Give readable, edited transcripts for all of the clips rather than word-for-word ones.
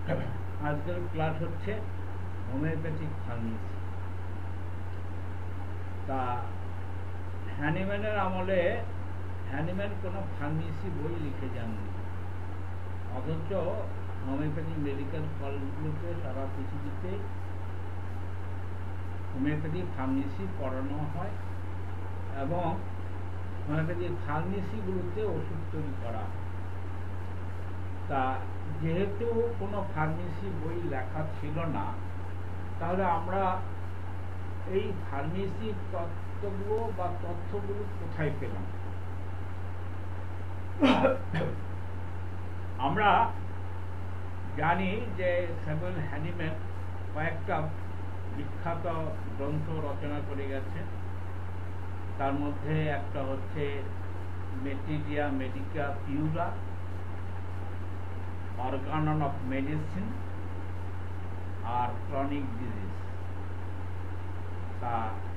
আজকের ক্লাস হচ্ছে homeopathic pharmacy. তা হ্যানিম্যানের আমলে হ্যানিম্যান কোনো ফার্মেসি বই লিখে যাননি, অথচ হোমিওপ্যাথিক মেডিকেল কলেজগুলোতে সারা পৃথিবীতে হোমিওপ্যাথিক ফার্মেসি পড়ানো হয় এবং হোমিওপ্যাথিক ফার্মেসিগুলোতে ওষুধ তৈরি করা হয়। তা যেহেতু কোনো ফার্মেসি বই লেখা ছিল না, তাহলে আমরা এই ফার্মেসির তথ্যগুলো কোথায় পেলাম? আমরা জানি যে স্যামুয়েল হ্যানিম্যান কয়েকটা বিখ্যাত গ্রন্থ রচনা করে গেছে। তার মধ্যে একটা হচ্ছে materia medica pura, organon of medicine আর ক্রনিক ডিজিজ। তা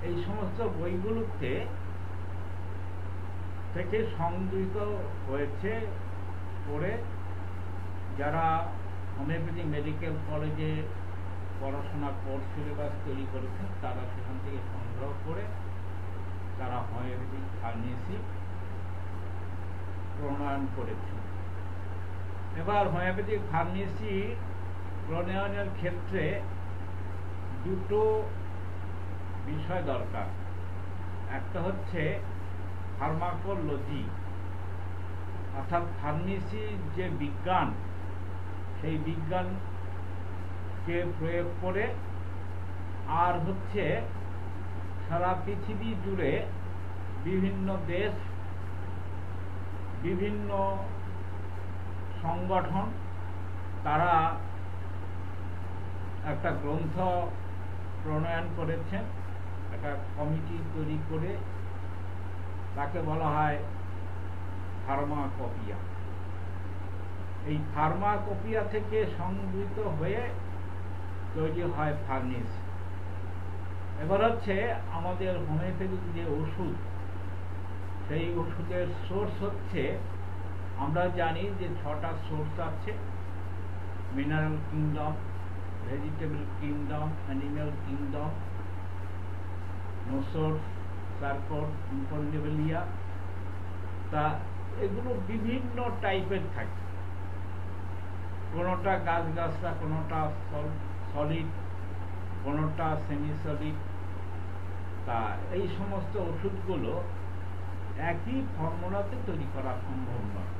এই সমস্ত বইগুলোতে থেকে সংগৃহীত হয়েছে পড়ে যারা হোমিওপ্যাথি মেডিকেল কলেজে পড়াশোনা কোর্স সিলেবাস তৈরি করেছেন, তারা সেখান থেকে সংগ্রহ করে তারা হোমিওপ্যাথিক ফার্মেসি প্রণয়ন করেছেন। এবার হোমিওপ্যাথিক ফার্মেসি প্রণয়নের ক্ষেত্রে দুটো বিষয় দরকার। একটা হচ্ছে ফার্মাকোলজি, অর্থাৎ ফার্মেসির যে বিজ্ঞান, সেই বিজ্ঞানকে প্রয়োগ করে, আর হচ্ছে সারা পৃথিবী জুড়ে বিভিন্ন দেশ, বিভিন্ন সংগঠন তারা একটা গ্রন্থ প্রণয়ন করেছেন, একটা কমিটি তৈরি করে, তাকে বলা হয় ফার্মাকোপিয়া। এই ফার্মাকোপিয়া থেকে সংগৃহীত হয়ে তৈরি হয় ফার্মেসি। এবার হচ্ছে আমাদের হোমিওপ্যাথিক যে ওষুধ, সেই ওষুধের সোর্স হচ্ছে, আমরা জানি যে 6টা সোর্স আছে: mineral kingdom, vegetable kingdom, animal kingdom, nosode, sarcode, imponderabilia. তা এগুলো বিভিন্ন টাইপের থাকে, কোনোটা গাছগাছরা, কোনোটা সলিড, কোনোটা সেমি সলিড। তা এই সমস্ত ওষুধগুলো একই ফর্মুলাতে তৈরি করা সম্ভব নয়।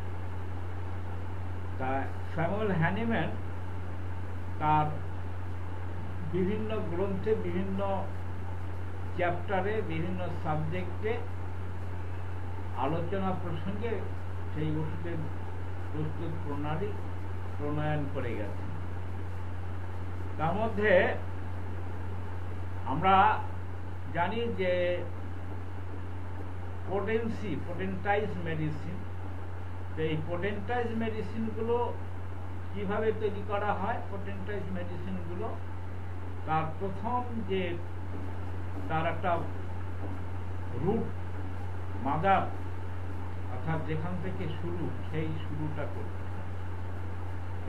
তা স্যামুয়েল হ্যানিম্যান তার বিভিন্ন গ্রন্থে, বিভিন্ন চ্যাপ্টারে, বিভিন্ন সাবজেক্টে আলোচনা প্রসঙ্গে সেই ওষুধের প্রস্তুত প্রণালী প্রণয়ন করে গেছে। তার মধ্যে আমরা জানি যে পোটেন্টাইজ মেডিসিন, এই পোটেন্টাইজ মেডিসিনগুলো কিভাবে তৈরি করা হয়? পোটেন্টাইজ মেডিসিনগুলো তার প্রথম যে তার একটা রুট, মাদার, অর্থাৎ যেখান থেকে শুরু, সেই শুরুটা করতে হয়।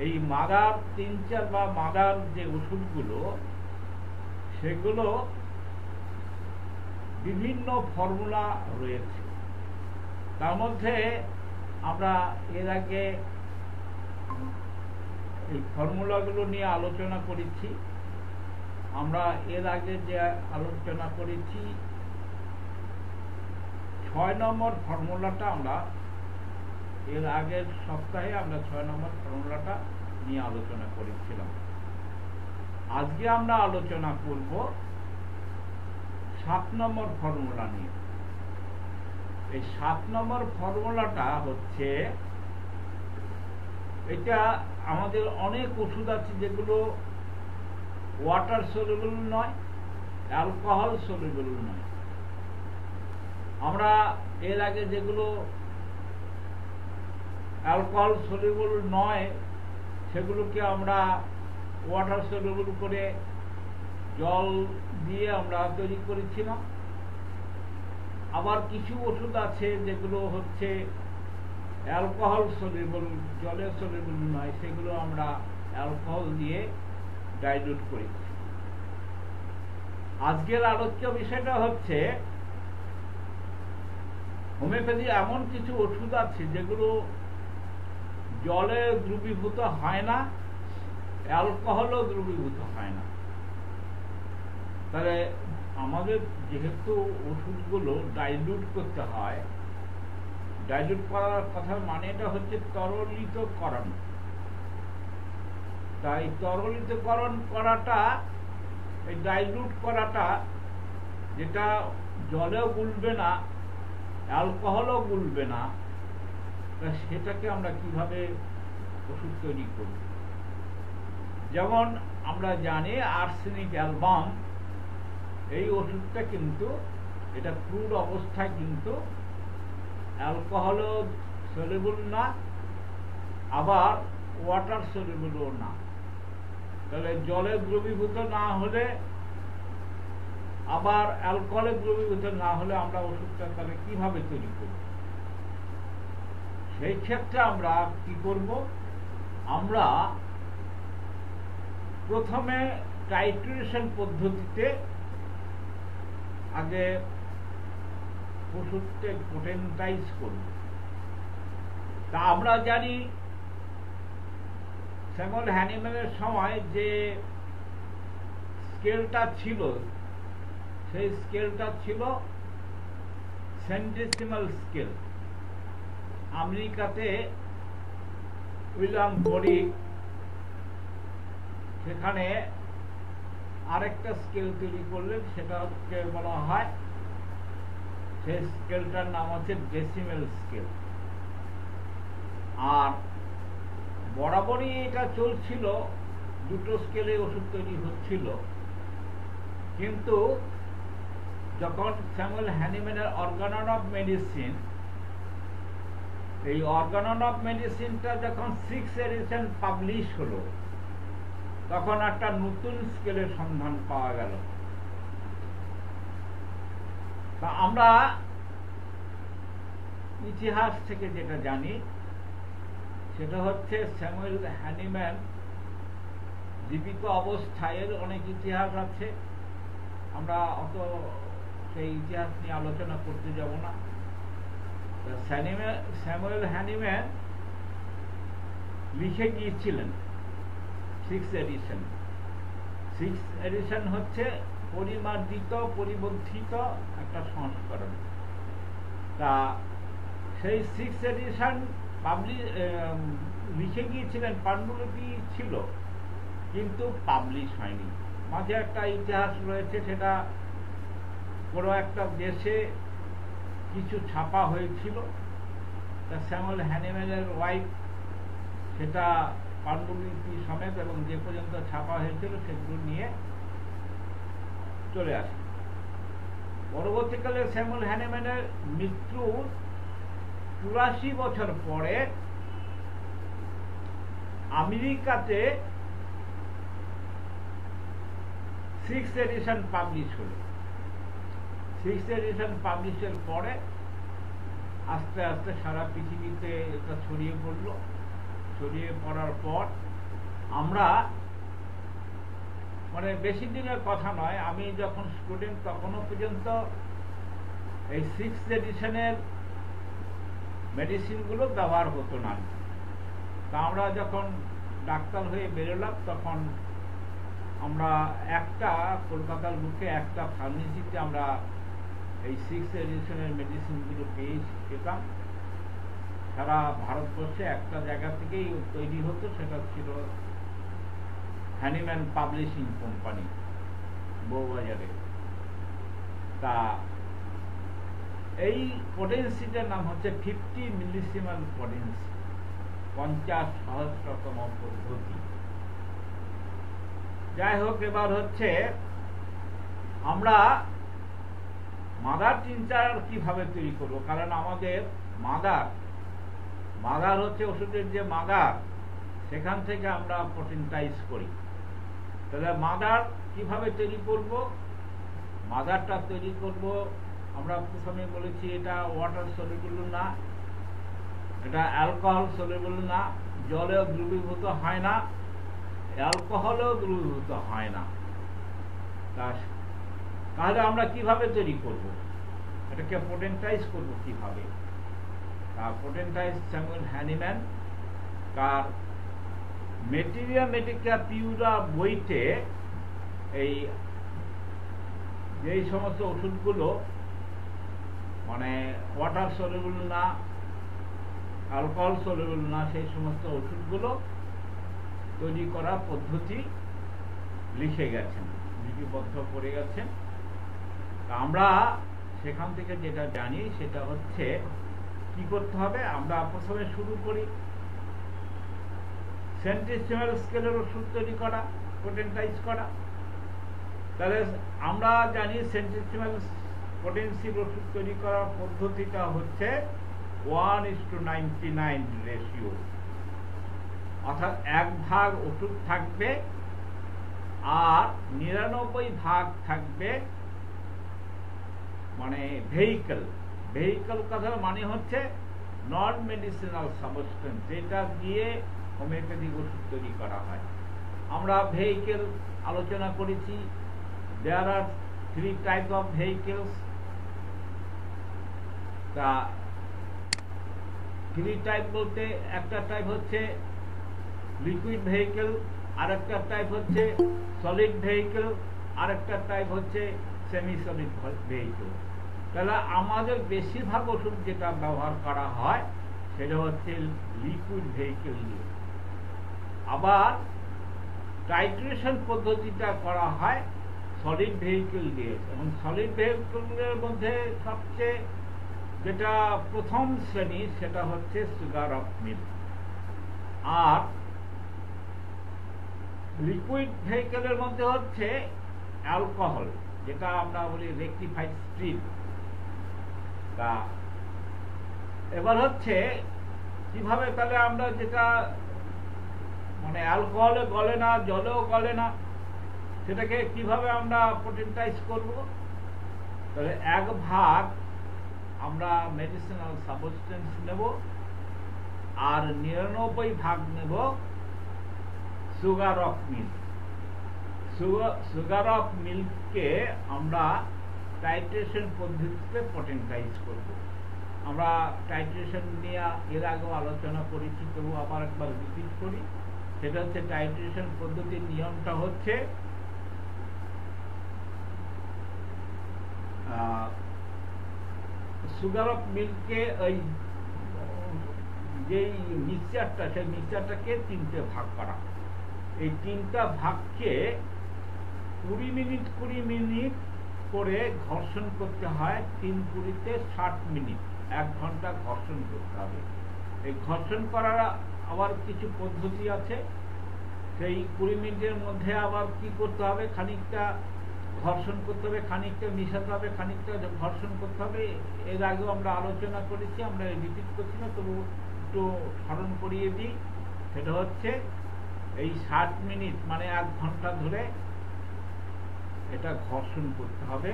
এই মাদার টিনচার বা মাদার যে ওষুধগুলো, সেগুলো বিভিন্ন ফর্মুলা রয়েছে। তার মধ্যে আমরা এর আগে এই ফর্মুলাগুলো নিয়ে আলোচনা করেছি। আমরা এর আগে যে আলোচনা করেছি 6 নম্বর ফর্মুলাটা, আমরা এর আগের সপ্তাহে আমরা 6 নম্বর ফর্মুলাটা নিয়ে আলোচনা করেছিলাম। আজকে আমরা আলোচনা করব 7 নম্বর ফর্মুলা নিয়ে। এই 7 নম্বর ফর্মুলাটা হচ্ছে, এটা আমাদের অনেক ওষুধ আছে যেগুলো ওয়াটার সলিউবল নয়, অ্যালকোহল সলিউবল নয়। আমরা এর আগে যেগুলো অ্যালকোহল সলিউবল নয়, সেগুলোকে আমরা ওয়াটার সলিউবল করে জল দিয়ে আমরা তৈরি করেছিলাম। আবার কিছু ওষুধ আছে যেগুলো হচ্ছে অ্যালকোহল সলিউবল, জলে সলিউবল নয়, সেগুলো আমরা অ্যালকোহল দিয়ে ডাইলুট করেছি। আজকের আলোচ্য বিষয়টা হচ্ছে হোমিওপ্যাথি এমন কিছু ওষুধ আছে যেগুলো জলে দ্রবীভূত হয় না, অ্যালকোহলও দ্রবীভূত হয় না। তাহলে আমাদের যেহেতু ওষুধগুলো ডাইলুট করতে হয়, ডাইলুট করার কথার মানেটা হচ্ছে তরলিতকরণ। তাই তরলিতকরণ করাটা, এই ডাইলুট করাটা, যেটা জলেও গুলবে না, অ্যালকোহলও গুলবে না, সেটাকে আমরা কিভাবে ওষুধ তৈরি করব? যেমন আমরা জানি আর্সেনিক অ্যালবাম, এই ওষুধটা কিন্তু এটা ক্রুড অবস্থায় কিন্তু অ্যালকোহলও সলিবল না, আবার ওয়াটার সলিবলও না। তাহলে জলে দ্রবীভূত না হলে, আবার অ্যালকোহলে দ্রবীভূত না হলে আমরা ওষুধটা তাহলে কিভাবে তৈরি করব? সেই ক্ষেত্রে আমরা কি করব? আমরা প্রথমে টাইট্রেশন পদ্ধতিতে আগে ওষুধকে পোটেন্টাইজ করব। তা আমরা জানি স্যামুয়েল হ্যানিম্যানের সময় যে স্কেলটা ছিল, সেই স্কেলটা ছিল সেন্টেসিমাল স্কেল। আমেরিকাতে উইলিয়াম বরিক সেখানে আরেকটা স্কেল তৈরি করলেন, সেটাকে বলা হয়, সেই স্কেলটার নাম হচ্ছে ডেসিমেল স্কেল। আর বরাবরই এটা চলছিল, দুটো স্কেলে ওষুধ তৈরি হচ্ছিল। কিন্তু যখন স্যামুয়েল হ্যানিম্যানের অর্গানন অফ মেডিসিন, এই অর্গানন অফ মেডিসিনটা যখন 6th এডিশন পাবলিশ হলো, তখন একটা নতুন স্কেলের সন্ধান পাওয়া গেল। তা আমরা ইতিহাস থেকে যেটা জানি সেটা হচ্ছে স্যামুয়েল হ্যানিম্যান জীবিত অবস্থায়, অনেক ইতিহাস আছে, আমরা অত সেই ইতিহাস নিয়ে আলোচনা করতে যাব না। স্যামুয়েল হ্যানিম্যান লিখে গিয়েছিলেন 6th এডিশন। 6th এডিশন হচ্ছে পরিমার্জিত, পরিবর্ধিত একটা সংস্করণ। তা সেই 6th এডিশন লিখে গিয়েছিলেন, পাণ্ডুলিপি ছিল, কিন্তু পাবলিশ হয়নি। মাঝে একটা ইতিহাস রয়েছে, সেটা কোনো একটা দেশে কিছু ছাপা হয়েছিল, তা স্যামুয়েল হ্যানিম্যানের ওয়াইফ সেটা পাণ্ডুলিপি সমেত এবং যে পর্যন্ত ছাপা হয়েছিল সেগুলো নিয়ে চলে আসে। পরবর্তীকালে স্যামুয়েল হ্যানিম্যানের মৃত্যুর 84 বছর পরে আমেরিকাতে 6th এডিশন পাবলিশ হলো। 6th এডিশন পাবলিশের পরে আস্তে আস্তে সারা পৃথিবীতে এটা ছড়িয়ে পড়ল। ছড়িয়ে পড়ার পর আমরা, মানে বেশি দিনের কথা নয়, আমি যখন স্টুডেন্ট তখনও পর্যন্ত এই 6th এডিশনের মেডিসিনগুলো ব্যবহার হতো না। তা আমরা যখন ডাক্তার হয়ে বেরোলাম, তখন আমরা একটা কলকাতার বুকে একটা ফার্মেসিতে আমরা এই 6th এডিশনের মেডিসিনগুলো পেতাম। সারা ভারতবর্ষে একটা জায়গা থেকেই তৈরি হতো, সেটা ছিল হ্যানিম্যান পাবলিশিং কোম্পানি, বউবাজারে। তা এই পোটেন্সিটার নাম হচ্ছে 50 মিলিসিমাল পোটেন্সি, 50,000তম পদ্ধতি। যাই হোক, এবার হচ্ছে আমরা মাদার টিনচার কিভাবে তৈরি করব, কারণ আমাদের মাদার হচ্ছে ওষুধের যে মাদার, সেখান থেকে আমরা পোটেন্টাইজ করি। তাহলে মাদার কিভাবে তৈরি করব? মাদারটা তৈরি করব, আমরা প্রথমে বলেছি এটা ওয়াটার সলিবল না, এটা অ্যালকোহল সলিবল না, জলেও দ্রবীভূত হয় না, অ্যালকোহলও দ্রবীভূত হয় না। তাহলে আমরা কিভাবে তৈরি করব, এটাকে পোটেন্টাইজ করব কিভাবে? পোটেন্টাইজ স্যামুয়েল হ্যানিম্যান তার মেটেরিয়া মেটিকা পিউরা বইতে এই যেই সমস্ত ওষুধগুলো মানে ওয়াটার সলিউবল না, অ্যালকোহল সলিউবল না, সেই সমস্ত ওষুধগুলো তৈরি করার পদ্ধতি লিখে গেছেন, লিপিবদ্ধ করে গেছেন। আমরা সেখান থেকে যেটা জানি সেটা হচ্ছে কি করতে হবে। আমরা প্রথমে শুরু করি সেন্টিসিমাল স্কেলের ওষুধ তৈরি করা, পোটেন্টাইজ করা। তাহলে আমরা জানি সেন্টিসিমাল পোটেন্সির ওষুধ তৈরি করার পদ্ধতিটা হচ্ছে 1:99 রেশিও, অর্থাৎ 1 ভাগ ওষুধ থাকবে আর 99 ভাগ থাকবে মানে ভেহিকল কথার মানে হচ্ছে নন মেডিসিনাল সাবস্টেন্স, যেটা দিয়ে হোমিওপ্যাথিক ওষুধ তৈরি করা হয়। আমরা ভেহিকেল আলোচনা করেছি। দেয়ার আর 3 টাইপ অফ ভেহিকেলস। তা 3 টাইপ বলতে একটা টাইপ হচ্ছে লিকুইড ভেহিকেল, আরেকটা টাইপ হচ্ছে সলিড ভেহিকেল, আরেকটা টাইপ হচ্ছে সেমি সলিড ভেহিকেল। তাহলে আমাদের বেশিরভাগ ওষুধ যেটা ব্যবহার করা হয় সেটা হচ্ছে লিকুইড ভেহিকেল নিয়ে। আবার টাইট্রেশন পদ্ধতিটা করা হয় সলিড ভেহিকেল দিয়ে, এবং সলিড ভেহিকেলের মধ্যে সবচেয়ে যেটা প্রথম শ্রেণী সেটা হচ্ছে সুগার অফ মিল্ক। আর লিকুইড ভেহিকেলের মধ্যে হচ্ছে অ্যালকোহল, যেটা আমরা বলি রেকটিফাইড স্ট্রিম। তা এবার হচ্ছে কিভাবে তাহলে আমরা যেটা মানে অ্যালকোহলে গলে না, জলেও গলে না, সেটাকে কিভাবে আমরা পোটেন্টাইজ করব? তাহলে 1 ভাগ আমরা মেডিসিনাল সাবস্টেন্স নেব আর 99 ভাগ নেব sugar of milk. Sugar of মিল্ককে আমরা টাইট্রেশন পদ্ধতিতে পোটেন্টাইজ করব। আমরা টাইট্রেশন নিয়ে এর আগেও আলোচনা করেছি, তবু আবার একবার রিপিট করি। সেটা হচ্ছে টাইট্রেশন পদ্ধতির নিয়মটা হচ্ছে সুগার অফ মিল্ককে ওই যেই মিক্সচারটা, সেই মিক্সচারটাকে 3টে ভাগ করা। এই 3টা ভাগকে 20 মিনিট করে ঘর্ষণ করতে হয়। 3-20-তে 60 মিনিট, 1 ঘন্টা ঘর্ষণ করতে হবে। এই ঘর্ষণ করার আবার কিছু পদ্ধতি আছে। সেই 20 মিনিটের মধ্যে আবার কি করতে হবে, খানিকটা ঘর্ষণ করতে হবে, খানিকটা মিশাতে হবে, খানিকটা ঘর্ষণ করতে হবে। এর আগেও আমরা আলোচনা করেছি, আমরা রিপিট করছি না, তবু একটু স্মরণ করিয়ে দিই। সেটা হচ্ছে এই 60 মিনিট মানে 1 ঘন্টা ধরে এটা ঘর্ষণ করতে হবে।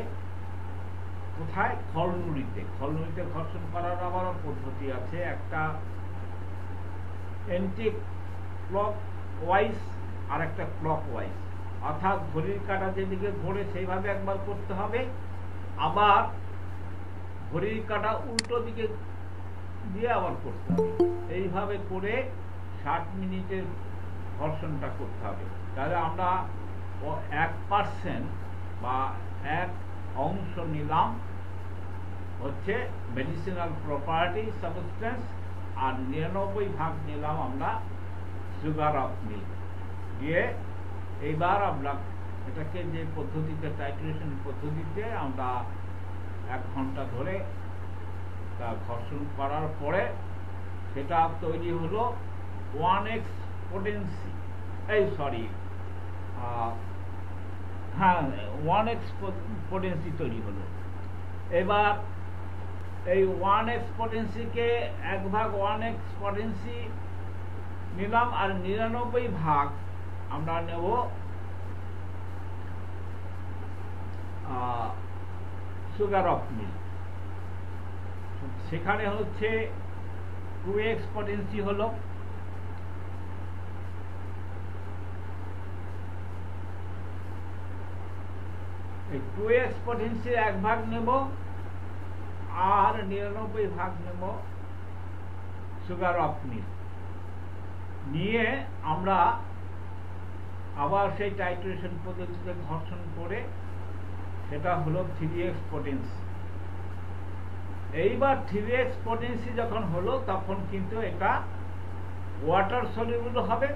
কোথায়? খলনুড়িতে। খলনুড়িতে ঘর্ষণ করার আবার পদ্ধতি আছে। একটা অ্যান্টি ক্লক ওয়াইজ আর একটা ক্লক ওয়াইজ, অর্থাৎ ঘড়ির কাঁটা যেদিকে ঘোরে সেইভাবে একবার করতে হবে, আবার ঘড়ির কাঁটা উল্টো দিকে দিয়ে আবার করতে হবে। এইভাবে করে 60 মিনিটের ঘর্ষণটা করতে হবে। তাহলে আমরা 1% বা 1 অংশ নিলাম হচ্ছে মেডিসিনাল প্রপার্টি সাবস্টেন্স, আর 99 ভাগ নিলাম আমরা সুগার অফ মিল্ক দিয়ে। এইবার আমরা এটাকে যে পদ্ধতিতে টাইট্রেশন পদ্ধতিতে আমরা 1 ঘন্টা ধরে তা ঘর্ষণ করার পরে সেটা তৈরি হলো 1x পোটেন্সি, 1x পোটেন্সি তৈরি হলো। এবার এই 1x পোটেন্সিকে 1 ভাগ 1x পোটেন্সি নিলাম, আর 99 ভাগ আমরা নেব সুগার অফ মিল্ক। সেখানে হচ্ছে 2x পোটেন্সি হলো। এই 2x পটেন্সির 1 ভাগ নেব আর 99 ভাগ নেব সুগার অফ মিল্ক নিয়ে আমরা আবার সেই টাইট্রেশন পদ্ধতিতে ঘর্ষণ করে সেটা হলো 3x পটেন্সি। এইবার 3x পটেন্সি যখন হলো তখন কিন্তু এটা ওয়াটার সলিউবল হবে,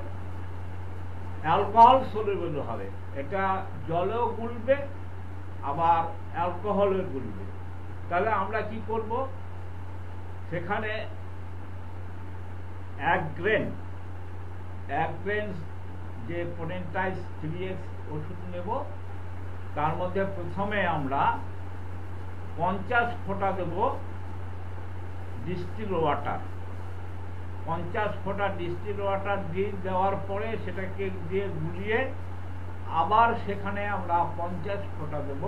অ্যালকোহল সলিউবল হবে। এটা জলেও গুলবে আবার অ্যালকোহলেও গুলবে। তাহলে আমরা কি করব, সেখানে 1 গ্রেন যে পোটেন্টাইজ 3x ওষুধ নেব, তার মধ্যে প্রথমে আমরা 50 ফোঁটা দেব ডিস্টিল ওয়াটার। 50 ফোঁটা ডিস্টিল ওয়াটার দেওয়ার পরে সেটাকে দিয়ে গুলিয়ে আবার সেখানে আমরা 50 ফোঁটা দেব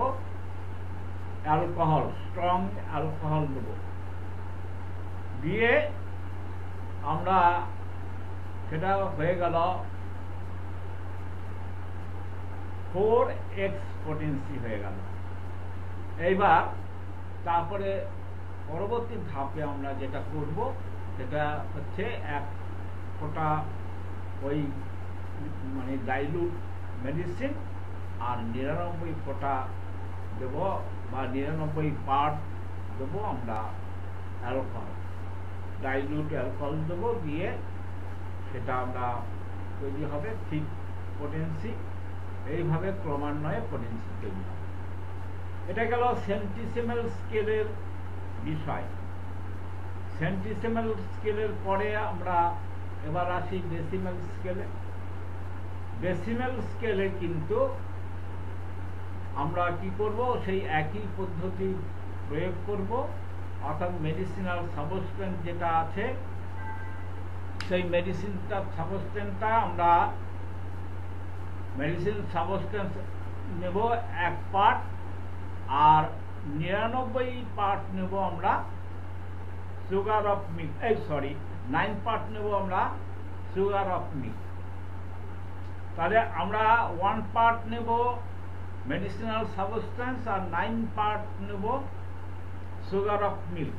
অ্যালকোহল, স্ট্রং অ্যালকোহল দেব। দিয়ে আমরা সেটা হয়ে গেল 4x পটেন্সি হয়ে গেল। এইবার তারপরে পরবর্তী ধাপে আমরা যেটা করব সেটা হচ্ছে 1 ফোঁটা ওই মানে ডাইলুট মেডিসিন আর 99 ফোঁটা দেব বা 99 পার্ট দেবো আমরা অ্যালকোহল, ডাইলুট অ্যালকোহল দেবো। দিয়ে সেটা আমরা তৈরি হবে ঠিক পটেন্সি। এইভাবে ক্রমান্বয়ে পটেন্সি তৈরি হবে। এটা গেল সেন্টিসিমেল স্কেলের বিষয়। সেন্টিসিমেল স্কেলের পরে আমরা এবার আসি ডেসিমেল স্কেলে। ডেসিমেল স্কেলে কিন্তু আমরা কি করব, সেই একই পদ্ধতি প্রয়োগ করব। অর্থাৎ মেডিসিনাল সাবস্টেন্স যেটা আছে সেই সাবস্টেন্সটা আমরা মেডিসিন সাবস্টেন্স নেব 1 পার্ট আর 99 পার্ট নেব আমরা সুগার অফ মিল্ক, 9 পার্ট নেব আমরা সুগার অফ মিল্ক। তাহলে আমরা 1 পার্ট নেব মেডিসিনাল সাবস্টেন্স আর 9 পার্ট নেব সুগার অফ মিল্ক।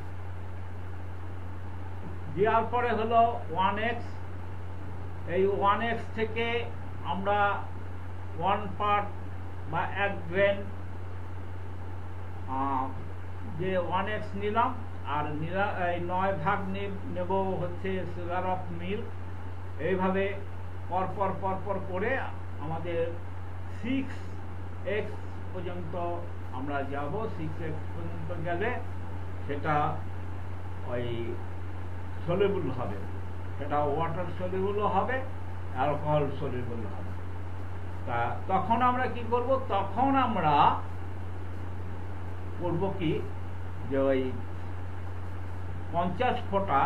দেওয়ার পরে হলো 1x। এই 1x থেকে আমরা 1 পার্ট বা 1 গ্রেন যে 1x নিলাম আর 9 ভাগ নেব হচ্ছে সুগার অফ মিল্ক। এইভাবে পরপর করে আমাদের 6x পর্যন্ত আমরা যাব। 6x পর্যন্ত গেলে সেটা ওই সলিউবল হবে, সেটা ওয়াটার সলিউবলও হবে, অ্যালকোহল সলিউবল হবে। তা তখন আমরা কি করব, তখন আমরা করব কি যে ওই 50 ফোঁটা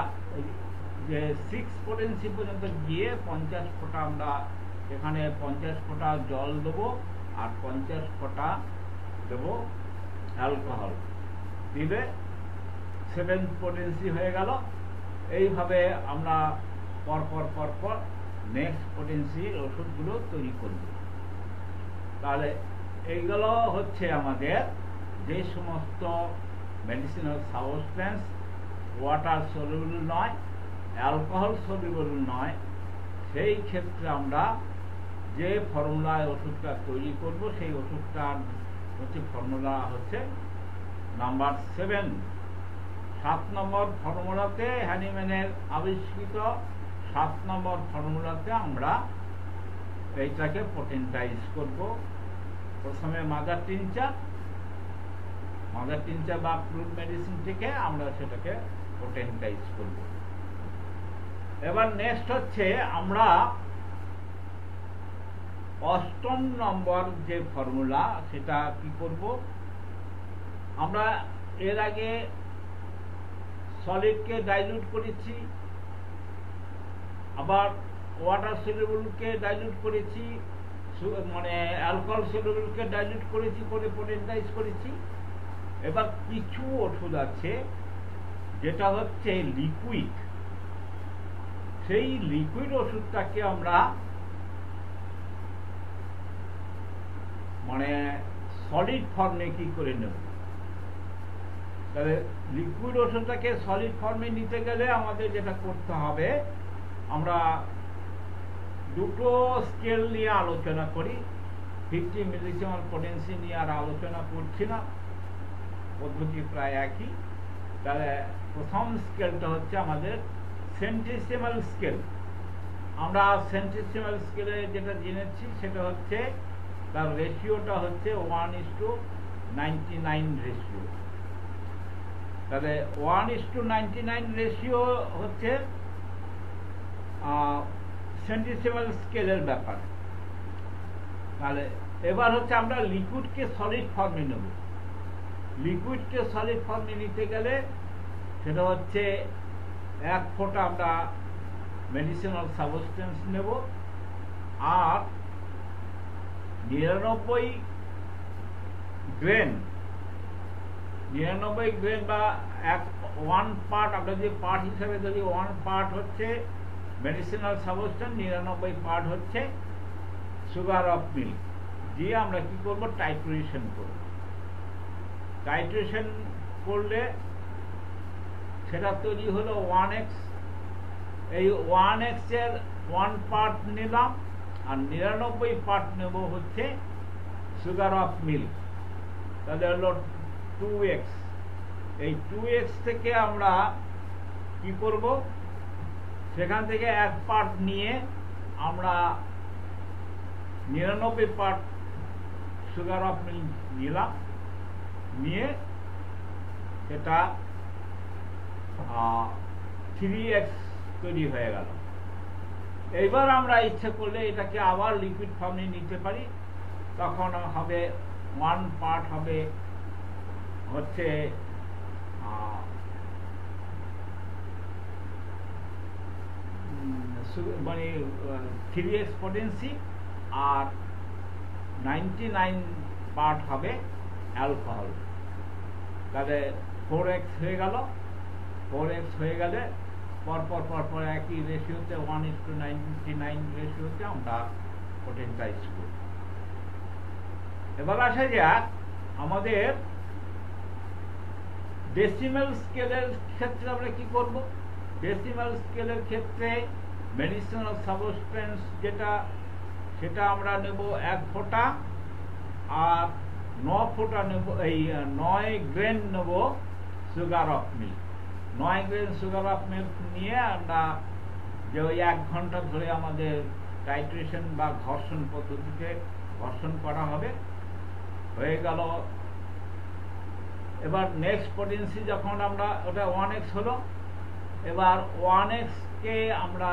যে 6 পটেন্সি পর্যন্ত গিয়ে 50 ফোঁটা আমরা এখানে 50 ফোঁটা জল দেবো আর 50 ফোঁটা দেব অ্যালকোহল। দিলে 7 পটেন্সি হয়ে গেল। এইভাবে আমরা পরপর নেক্সট পটেন্সির ওষুধগুলো তৈরি করব। তাহলে এইগুলো হচ্ছে আমাদের যে সমস্ত মেডিসিনাল সাবস্টেন্স ওয়াটার সলিউবল নয়, অ্যালকোহল সলিউবল নয়, সেই ক্ষেত্রে আমরা যে ফর্মুলায় ওষুধটা তৈরি করব সেই ওষুধটার ফর্মুলা হচ্ছে নাম্বার 7। 7 নম্বর ফর্মুলাতে, হ্যানিম্যানের আবিষ্কৃত 7 নম্বর ফর্মুলাতে আমরা এইটাকে পোটেন্টাইজ করব। প্রথমে মাদার টিনচার বা ক্রুড মেডিসিন থেকে আমরা সেটাকে পোটেন্টাইজ করব। এবার নেক্সট হচ্ছে আমরা 8ম নম্বর যে ফর্মুলা সেটা কি করব, আমরা এর আগে সলিডকে ডাইলিউট করেছি, আবার ওয়াটার সলিউবলকে ডাইলিউট করেছি, মানে অ্যালকোহল সলিউবলকে ডাইলিউট করেছি, করে পোটেন্টাইজ করেছি। এবার কিছু ওষুধ আছে যেটা হচ্ছে লিকুইড। সেই লিকুইড ওষুধটাকে আমরা মানে সলিড ফর্মে কি করে নেব। তাহলে লিকুইড ওষুধটাকে সলিড ফর্মে নিতে গেলে আমাদের যেটা করতে হবে, আমরা দুটো স্কেল নিয়ে আলোচনা করি। 50 মিলিসিমেল পোটেন্সি নিয়ে আর আলোচনা করছি না, পদ্ধতি প্রায় একই। তাহলে প্রথম স্কেলটা হচ্ছে আমাদের সেন্টিসিমাল স্কেল। আমরা সেন্টিসিমাল স্কেলে যেটা জেনেছি সেটা হচ্ছে তার রেশিওটা হচ্ছে 1:99 রেশিও। তাহলে 1:99 রেশিও হচ্ছে সেন্টিসিমাল স্কেলের ব্যাপার। তাহলে এবার হচ্ছে আমরা লিকুইডকে সলিড ফর্মে নেব। লিকুইডকে সলিড ফর্মে নিতে গেলে সেটা হচ্ছে 1 ফোঁটা আমরা মেডিসিনাল সাবস্টেন্স নেব, আর 99 গ্রেন বা 1 পার্ট, আমরা যদি পার্ট হিসাবে যদি 1 পার্ট হচ্ছে মেডিসিনাল সাবস্টেন্স, 99 পার্ট হচ্ছে সুগার অফ মিল্ক দিয়ে আমরা কি করব, টাইট্রেশন করব। টাইট্রেশন করলে সেটা তৈরি হলো 1x। এই 1x এর 1 পার্ট নিলাম, আর 99 পার্ট নেব হচ্ছে সুগার অফ মিল্ক, তাহলে হলো 2x। এই 2x থেকে আমরা কি করব, সেখান থেকে 1 পার্ট নিয়ে আমরা 99 পার্ট সুগার অফ মিল্ক নিলাম, নিয়ে সেটা 3x তৈরি হয়ে গেল। এইবার আমরা ইচ্ছে করলে এটাকে আবার লিকুইড ফর্মে নিতে পারি। তখন হবে 1 পার্ট হবে হচ্ছে মানে 3x পোটেন্সি, আর 99 পার্ট হবে অ্যালকোহল। তাহলে 4x হয়ে গেল। 4x হয়ে গেলে পরপর একই রেশিওতে 1:99 রেশিওতে আমরা পোটেন্টাইজ করব। এবার আসা যাক আমাদের ডেসিমাল স্কেলের ক্ষেত্রে আমরা কি করব। ডেসিমাল স্কেলের ক্ষেত্রে মেডিসিনাল সাবস্টেন্স যেটা, সেটা আমরা নেব 1 ফোঁটা, আর 9 ফোঁটা নেব, এই 9 গ্রেন নেব sugar of milk. 9 grain sugar of milk নিয়ে আমরা যে ওই 1 ঘন্টা ধরে আমাদের টাইট্রেশন বা ঘর্ষণ পদ্ধতিতে ঘর্ষণ করা হবে, হয়ে গেল। এবার নেক্সট পোটেন্সি যখন আমরা, ওটা 1x হলো, এবার 1x কে আমরা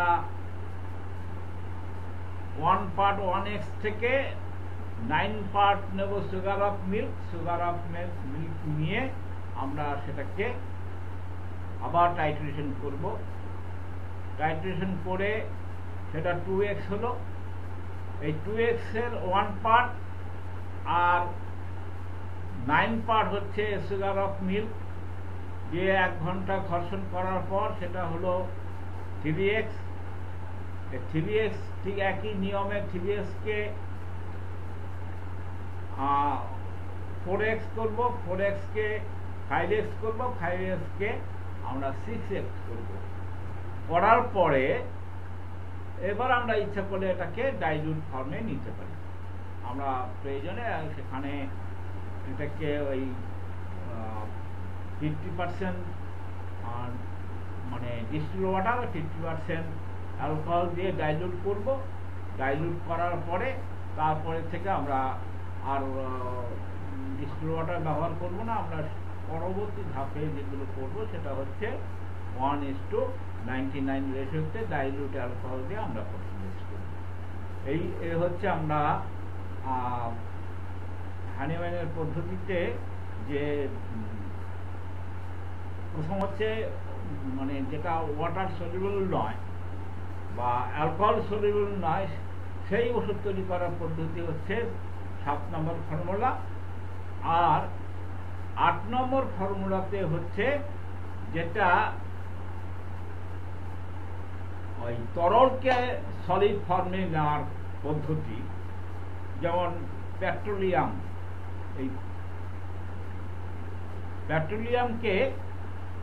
1 পার্ট 1x থেকে 9 পার্ট নেব sugar of milk. Sugar of milk নিয়ে আমরা সেটাকে আবার টাইট্রেশন করব। টাইট্রেশন করে সেটা 2x হলো। এই 2x এর 1 পার্ট আর 9 পার্ট হচ্ছে সুগার অফ মিল্ক দিয়ে 1 ঘন্টা ঘর্ষণ করার পর সেটা হলো 3x। 3x ঠিক একই নিয়মে 3x কে 4x করব, 4x কে 5x করব, 5x কে আমরা 6x করব। করার পরে এবার আমরা ইচ্ছা করলে এটাকে ডাইলিউট ফর্মে নিতে পারি। আমরা প্রয়োজনে সেখানে এটাকে ওই 50% মানে ডিস্টিল ওয়াটার, 50% অ্যালকোহল দিয়ে ডাইলিউট করব। ডাইলিউট করার পরে তারপরে থেকে আমরা আর ডিস্টিল ওয়াটার ব্যবহার করব না। আমরা পরবর্তী ধাপে যেগুলো করব সেটা হচ্ছে 1:99 রেশিওতে ডাইলিউট অ্যালকোহল দিয়ে আমরা প্রসেস করব। এই হচ্ছে আমরা হানিম্যানের পদ্ধতিতে যে প্রথম হচ্ছে মানে যেটা ওয়াটার সলিউবল নয় বা অ্যালকোহল সলিউবল নয়, সেই ওষুধ তৈরি করার পদ্ধতি হচ্ছে 7 নম্বর ফর্মুলা। আর 8 নম্বর ফর্মুলাতে হচ্ছে যেটা ওই তরলকে সলিড ফর্মে নেওয়ার পদ্ধতি, যেমন পেট্রোলিয়াম এই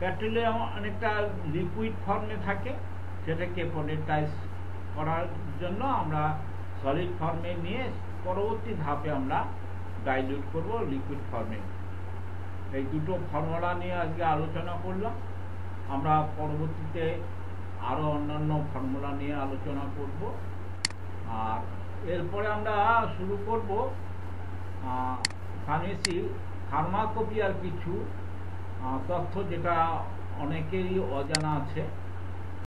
পেট্রোলিয়াম অনেকটা লিকুইড ফর্মে থাকে, সেটাকে পলিটাইজ করার জন্য আমরা সলিড ফর্মে নিয়ে পরবর্তী ধাপে আমরা ডাইলিউট করব লিকুইড ফর্মে। এই দুটো ফর্মুলা নিয়ে আজকে আলোচনা করলাম। আমরা পরবর্তীতে আরও অন্যান্য ফর্মুলা নিয়ে আলোচনা করব। আর এরপরে আমরা শুরু করব ফার্মাকোপিয়ার কিছু তথ্য, যেটা অনেকেরই অজানা আছে।